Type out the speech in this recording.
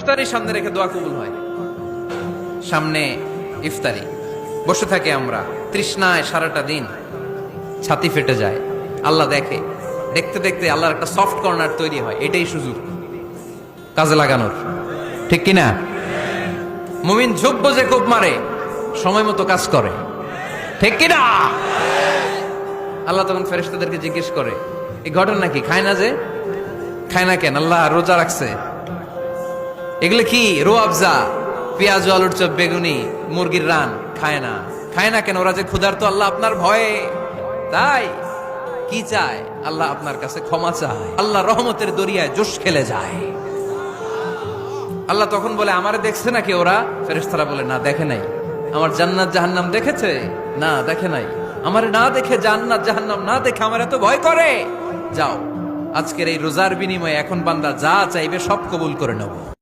ইফতারি সামনে রেখে দোয়া কবুল হয়। সামনে ইফতারি, বসে থাকে আমরা তৃষ্ণায় সারাটা দিন, ছাতি ফেটে যায়। আল্লাহ দেখে, দেখতে দেখতে আল্লাহর একটা সফট কর্নার তৈরি হয়। এটাই সুযোগ কাজে লাগানোর, ঠিক কিনা? মুমিন ঝোপ বোঝে কোপ মারে, সময় মতো কাজ করে, ঠিক কিনা? আল্লাহ তখন ফেরেশতাদেরকে জিজ্ঞেস করে, এই ঘটনা কি? খায় না যে? খায় না কেন? আল্লাহ রোজা রাখছে। এগুলো কি? রো আফজা, পেঁয়াজ, আলুর চপ, বেগুনি, মুরগির রান খায় না। খায় না কেন? ওরা যে ক্ষুধার্ত, আল্লাহ আপনার ভয়ে। তাই কি চায়? আল্লাহ আপনার কাছে ক্ষমা চায়। আল্লাহ রহমতের দরিয়ায় জোশ খেলে যায়। আল্লাহ তখন বলে, আমারে দেখছে নাকি ওরা? ফেরেশতারা বলে, না দেখে নাই। আমার জান্নাত জাহান্নাম দেখেছে? না দেখে নাই। আমারে না দেখে, জান্নাত জাহান্নাম না দেখে আমার এত ভয় করে। যাও, আজকের এই রোজার বিনিময়ে এখন বান্দা যা চাইবে সব কবুল করে নেব।